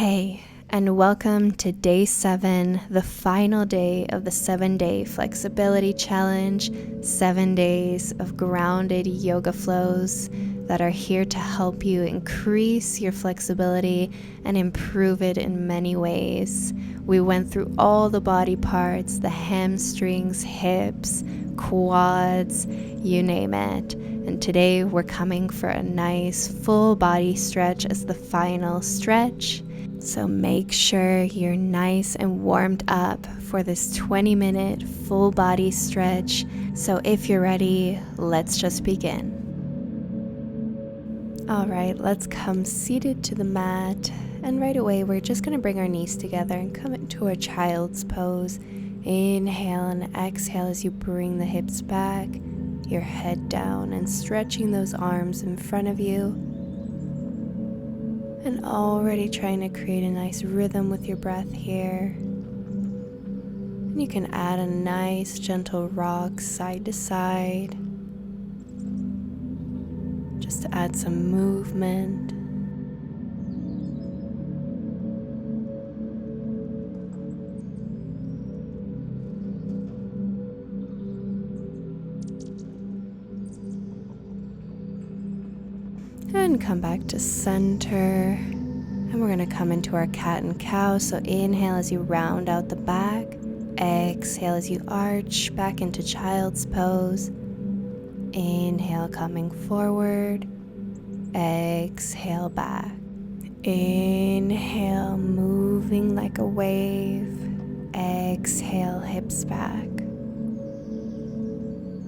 Hey, and welcome to day 7, the final day of the 7-day flexibility challenge, 7 days of grounded yoga flows that are here to help you increase your flexibility and improve it in many ways. We went through all the body parts, the hamstrings, hips, quads, you name it. And today we're coming for a nice full body stretch as the final stretch. So make sure you're nice and warmed up for this 20-minute full body stretch. So if you're ready, let's just begin. All right, let's come seated to the mat. And right away, we're just going to bring our knees together and come into a child's pose. Inhale and exhale as you bring the hips back, your head down, and stretching those arms in front of you. And already trying to create a nice rhythm with your breath here. And you can add a nice gentle rock side to side, just to add some movement. And come back to center. And we're going to come into our cat and cow. So inhale as you round out the back. Exhale as you arch back into child's pose. Inhale coming forward. Exhale back. Inhale moving like a wave. Exhale hips back.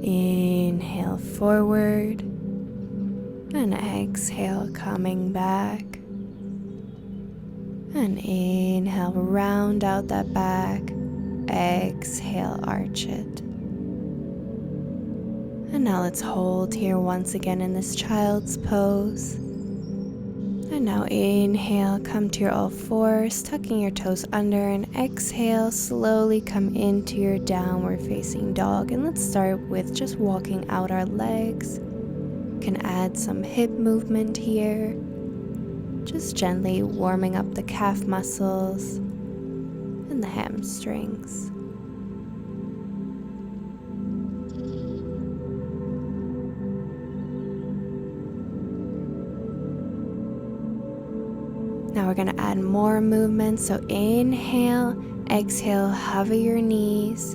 Inhale forward. And exhale, coming back. And inhale, round out that back. Exhale, arch it. And now let's hold here once again in this child's pose. And now inhale, come to your all fours, tucking your toes under, and exhale, slowly come into your downward facing dog. And let's start with just walking out our legs. Can add some hip movement here, just gently warming up the calf muscles and the hamstrings. Now we're going to add more movement, so inhale, exhale, hover your knees,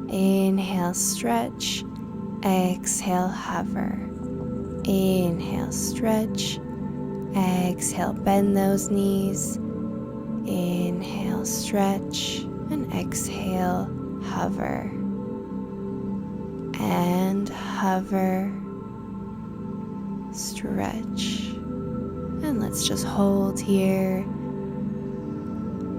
inhale, stretch, exhale, hover. Inhale, stretch. Exhale, bend those knees. Inhale, stretch. And exhale, hover. And hover. Stretch. And let's just hold here.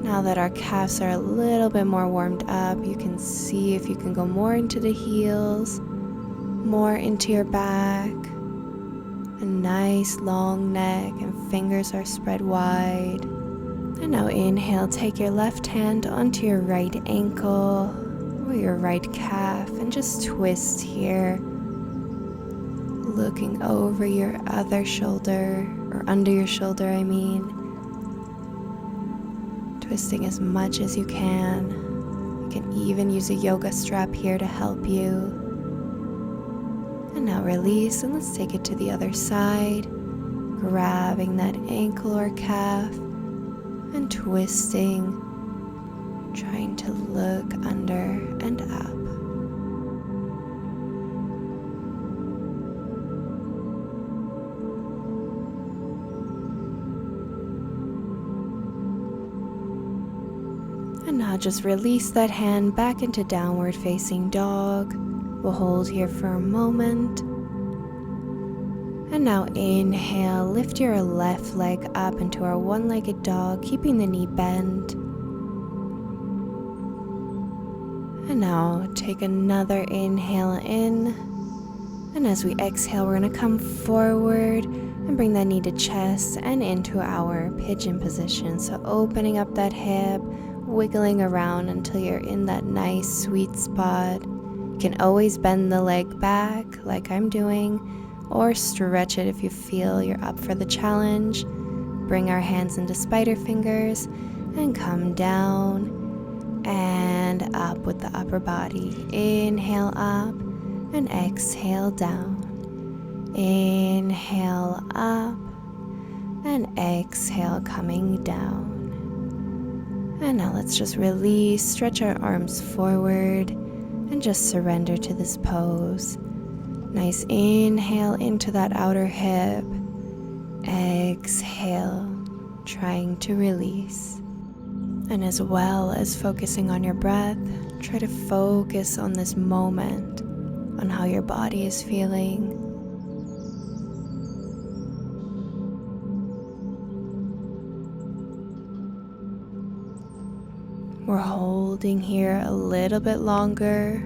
Now that our calves are a little bit more warmed up, you can see if you can go more into the heels, more into your back. A nice long neck and fingers are spread wide. And now inhale, take your left hand onto your right ankle or your right calf and just twist here. Looking over your other shoulder, or under your shoulder I mean. Twisting as much as you can. You can even use a yoga strap here to help you. And now release, and let's take it to the other side, grabbing that ankle or calf and twisting, trying to look under and up. And now just release that hand back into downward facing dog. We'll hold here for a moment. And now inhale, lift your left leg up into our one-legged dog, keeping the knee bent. And now take another inhale in. And as we exhale, we're going to come forward and bring that knee to chest and into our pigeon position. So opening up that hip, wiggling around until you're in that nice sweet spot. You can always bend the leg back like I'm doing, or stretch it if you feel you're up for the challenge. bring our hands into spider fingers and come down and up with the upper body. Inhale up and exhale down. Inhale up and exhale coming down. And now let's just release, stretch our arms forward and just surrender to this pose. Nice inhale into that outer hip. Exhale, trying to release. And as well as focusing on your breath, try to focus on this moment, on how your body is feeling. We're holding here a little bit longer.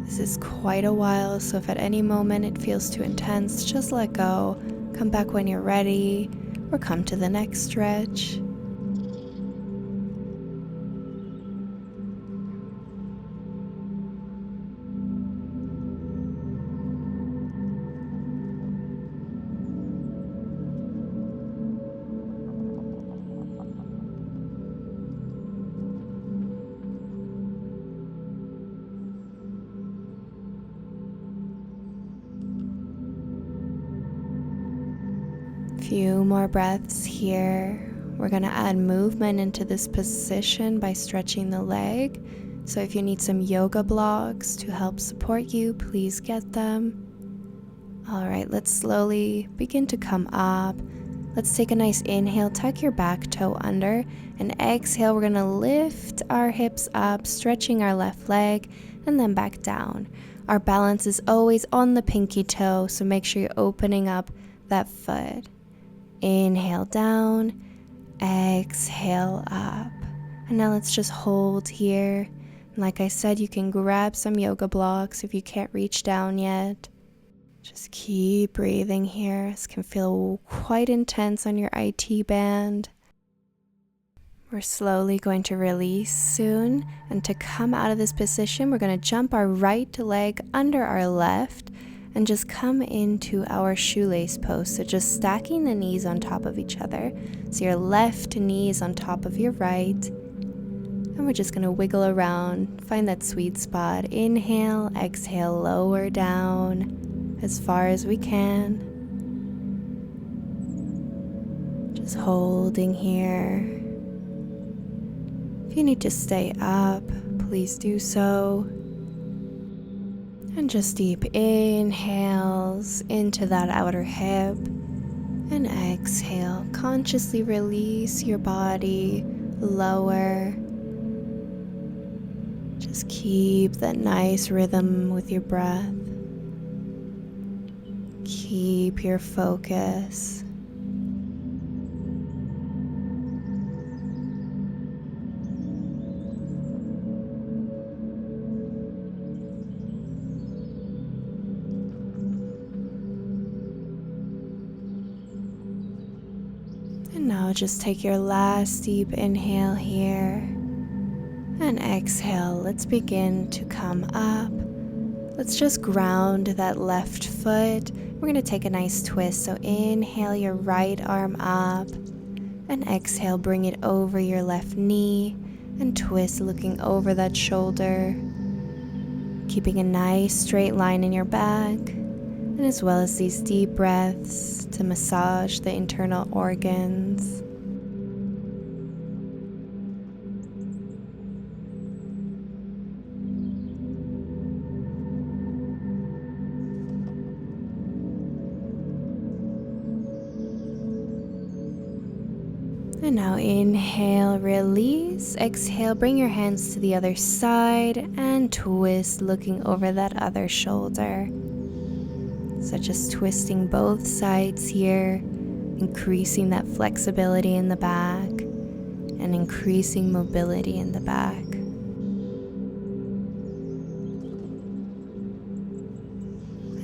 This is quite a while, so if at any moment it feels too intense, just let go. Come back when you're ready, or come to the next stretch. Few more breaths here. We're going to add movement into this position by stretching the leg. So if you need some yoga blocks to help support you, please get them. All right, let's slowly begin to come up. Let's take a nice inhale, tuck your back toe under, and exhale, we're going to lift our hips up, stretching our left leg, and then back down. Our balance is always on the pinky toe, so make sure you're opening up that foot. Inhale down, exhale up. And now let's just hold here. Like I said, you can grab some yoga blocks if you can't reach down yet. Just keep breathing here. This can feel quite intense on your IT band. We're slowly going to release soon. And to come out of this position, we're going to jump our right leg under our left and just come into our shoelace pose. So just stacking the knees on top of each other. So your left knee is on top of your right. And we're just going to wiggle around, find that sweet spot. Inhale, exhale, lower down as far as we can. Just holding here. If you need to stay up, please do so. And just deep inhales into that outer hip. And exhale. Consciously release your body, lower. Just keep that nice rhythm with your breath. Keep your focus. And now just take your last deep inhale here. And exhale. Let's begin to come up. Let's just ground that left foot. We're going to take a nice twist. So inhale your right arm up. And exhale, bring it over your left knee. And twist, looking over that shoulder. Keeping a nice straight line in your back. And as well as these deep breaths to massage the internal organs. And now inhale, release. Exhale, bring your hands to the other side and twist, looking over that other shoulder. So just twisting both sides here, increasing that flexibility in the back and increasing mobility in the back.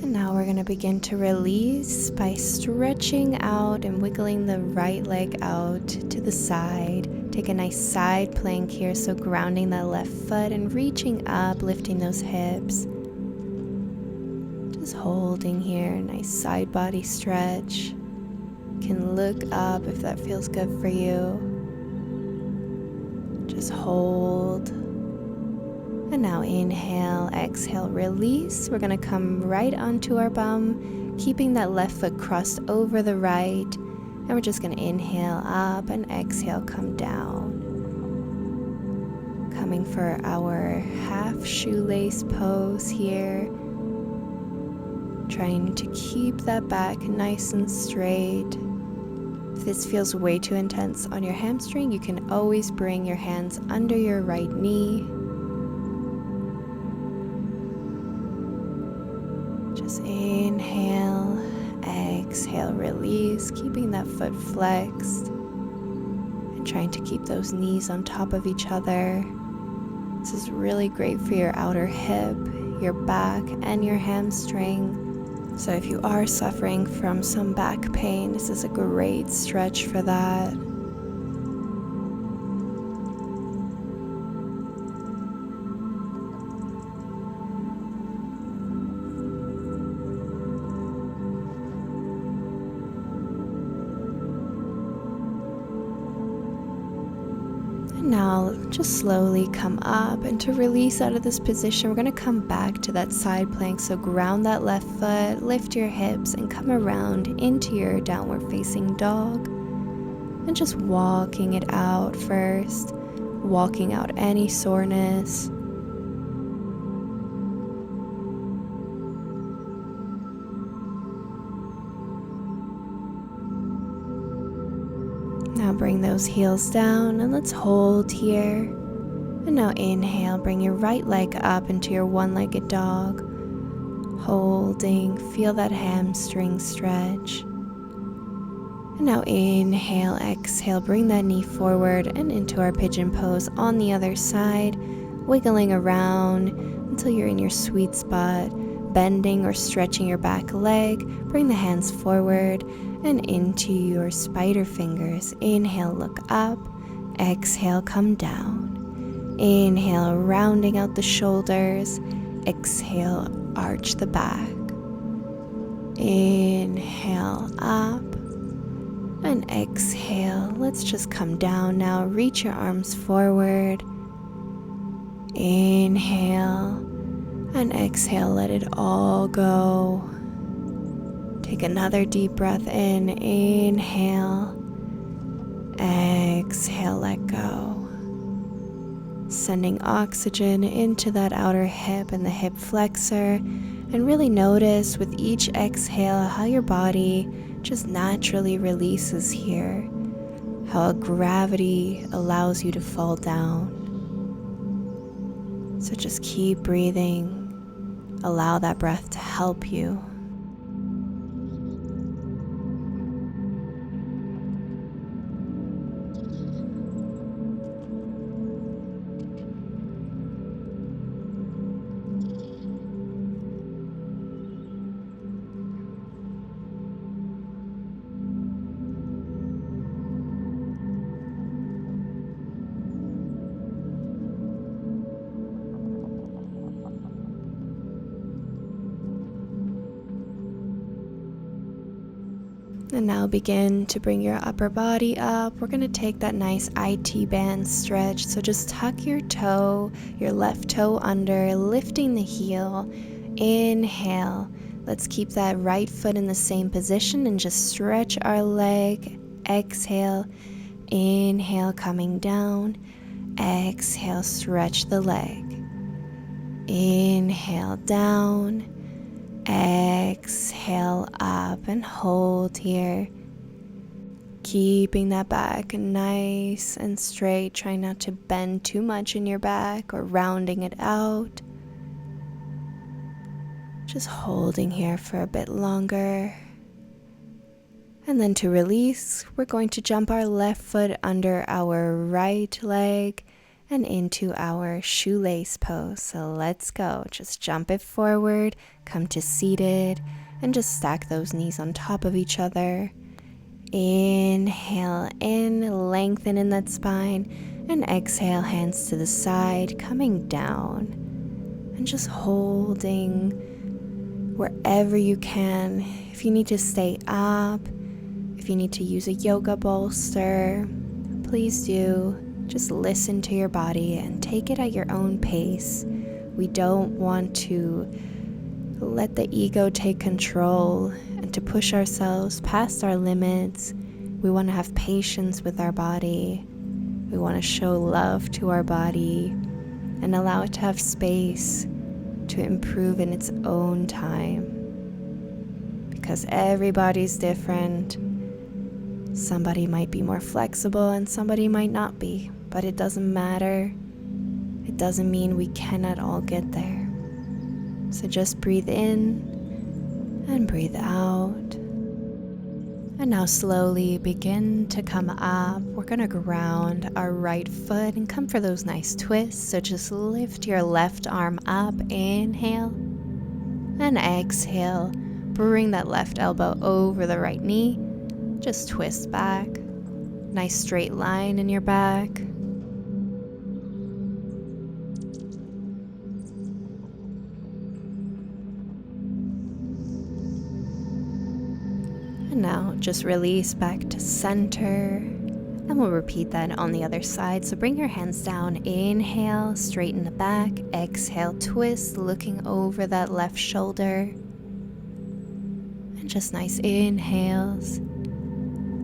And now we're going to begin to release by stretching out and wiggling the right leg out to the side. Take a nice side plank here, so grounding that left foot and reaching up, lifting those hips. Just holding here, nice side body stretch. You can look up if that feels good for you. Just hold. And now inhale, exhale, release. We're going to come right onto our bum, keeping that left foot crossed over the right. And we're just going to inhale up and exhale, come down. Coming for our half shoelace pose here. Trying to keep that back nice and straight. If this feels way too intense on your hamstring, you can always bring your hands under your right knee. Just inhale, exhale, release, keeping that foot flexed and trying to keep those knees on top of each other. This is really great for your outer hip, your back, and your hamstring. So if you are suffering from some back pain, this is a great stretch for that. Now just slowly come up, and to release out of this position, we're going to come back to that side plank. So ground that left foot, lift your hips, and come around into your downward facing dog. And just walking it out first, walking out any soreness. Now bring those heels down and let's hold here. And now inhale, bring your right leg up into your one-legged dog. Holding, feel that hamstring stretch. And now inhale, exhale, bring that knee forward and into our pigeon pose on the other side, wiggling around until you're in your sweet spot, bending or stretching your back leg. Bring the hands forward and into your spider fingers. Inhale, look up. Exhale, come down. Inhale, rounding out the shoulders. Exhale, arch the back. Inhale, up. And exhale. Let's just come down now. Reach your arms forward. Inhale. And exhale, let it all go. Take another deep breath in. Inhale. Exhale, let go. Sending oxygen into that outer hip and the hip flexor. And really notice with each exhale how your body just naturally releases here. How gravity allows you to fall down. So just keep breathing. Allow that breath to help you. And now begin to bring your upper body up. We're going to take that nice IT band stretch. So just tuck your toe, your left toe under, lifting the heel. Inhale. Let's keep that right foot in the same position and just stretch our leg. Exhale. Inhale, coming down. Exhale, stretch the leg. Inhale, down. Exhale, up, and hold here. Keeping that back nice and straight. Try not to bend too much in your back or rounding it out. Just holding here for a bit longer. And then to release, we're going to jump our left foot under our right leg and into our shoelace pose. So let's go. Just jump it forward, come to seated, and just stack those knees on top of each other. Inhale in, lengthen in that spine, and exhale, hands to the side, coming down. And just holding wherever you can. If you need to stay up, if If you need to use a yoga bolster, please do. Just listen to your body and take it at your own pace. We don't want to let the ego take control and to push ourselves past our limits. We want to have patience with our body. We want to show love to our body and allow it to have space to improve in its own time. Because everybody's different. Somebody might be more flexible and somebody might not be, but it doesn't matter. It doesn't mean we cannot all get there. So just breathe in and breathe out. And now slowly begin to come up. We're going to ground our right foot and come for those nice twists. So just lift your left arm up. Inhale. And exhale. Bring that left elbow over the right knee. Just twist back. Nice straight line in your back. And now just release back to center. And we'll repeat that on the other side. So bring your hands down. Inhale, straighten the back. Exhale, twist, looking over that left shoulder. And just nice inhales.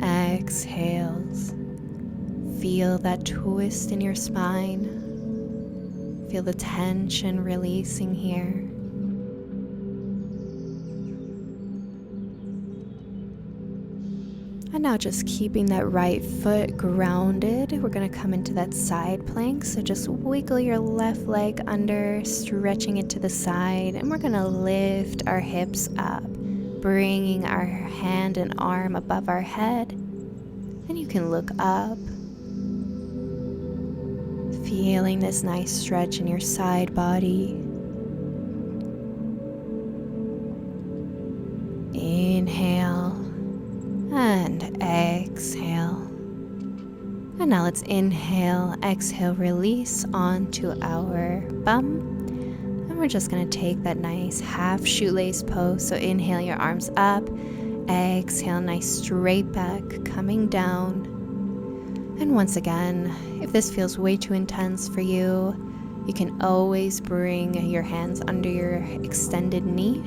Exhales. Feel that twist in your spine. Feel the tension releasing here. And now just keeping that right foot grounded, we're going to come into that side plank. So just wiggle your left leg under, stretching it to the side. And we're going to lift our hips up, bringing our hand and arm above our head. And you can look up, feeling this nice stretch in your side body. Inhale. And exhale. And now let's inhale, exhale, release onto our bum. And we're just going to take that nice half shoelace pose. So inhale your arms up. Exhale, nice straight back, coming down. And once again, if this feels way too intense for you, you can always bring your hands under your extended knee.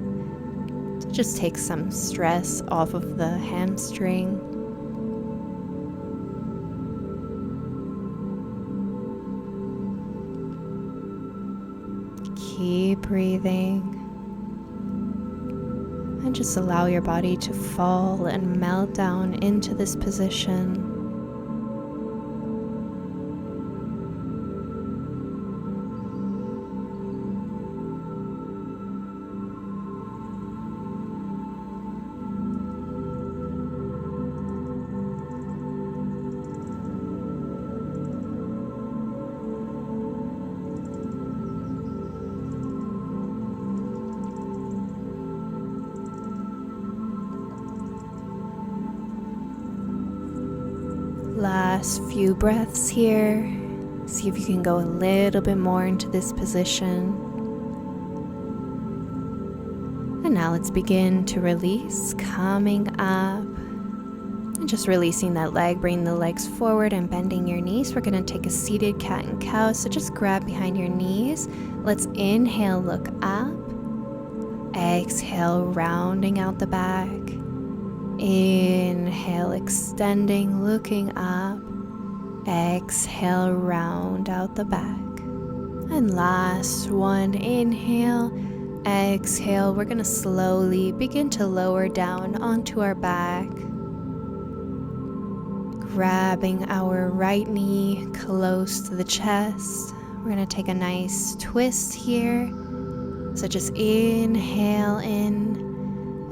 Just take some stress off of the hamstring. Keep breathing. And just allow your body to fall and melt down into this position. Last few breaths here. See if you can go a little bit more into this position. And now let's begin to release, coming up. And just releasing that leg, bringing the legs forward and bending your knees. We're going to take a seated cat and cow. So just grab behind your knees. Let's inhale, look up. Exhale, rounding out the back. Inhale, extending, looking up. Exhale, round out the back. And last one, inhale, exhale. We're going to slowly begin to lower down onto our back. Grabbing our right knee close to the chest. We're going to take a nice twist here. So just inhale in.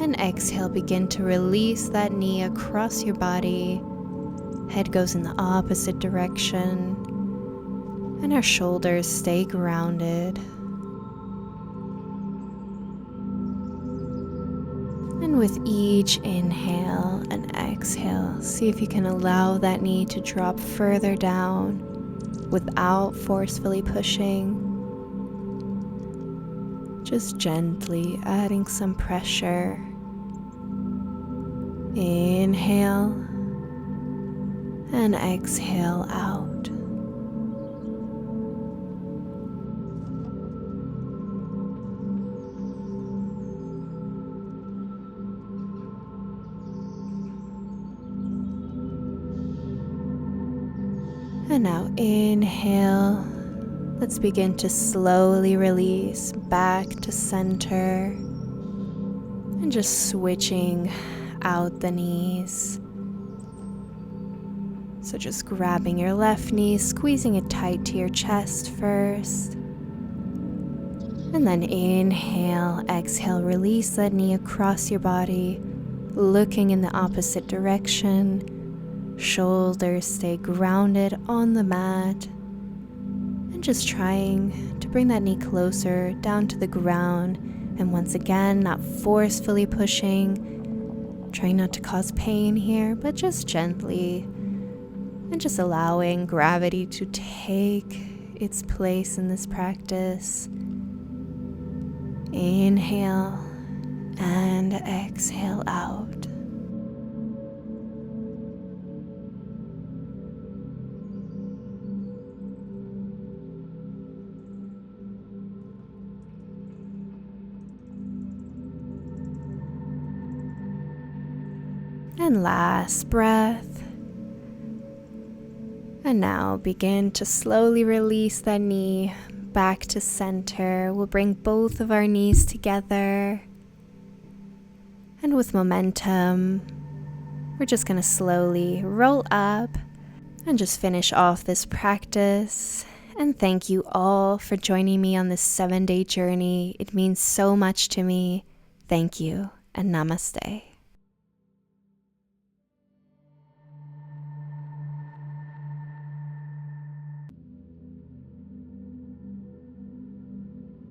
And exhale, begin to release that knee across your body. Head goes in the opposite direction. And our shoulders stay grounded. And with each inhale and exhale, see if you can allow that knee to drop further down without forcefully pushing. Just gently adding some pressure. Inhale and exhale out. And now inhale. Let's begin to slowly release back to center and just switching out the knees. So just grabbing your left knee, squeezing it tight to your chest first. And then inhale, exhale, release that knee across your body, looking in the opposite direction. Shoulders stay grounded on the mat. And just trying to bring that knee closer down to the ground. And once again, not forcefully pushing, trying not to cause pain here, but just gently. And just allowing gravity to take its place in this practice. Inhale and exhale out. And last breath. And now begin to slowly release that knee back to center. We'll bring both of our knees together. And with momentum, we're just going to slowly roll up and just finish off this practice. And thank you all for joining me on this 7-day journey. It means so much to me. Thank you and namaste.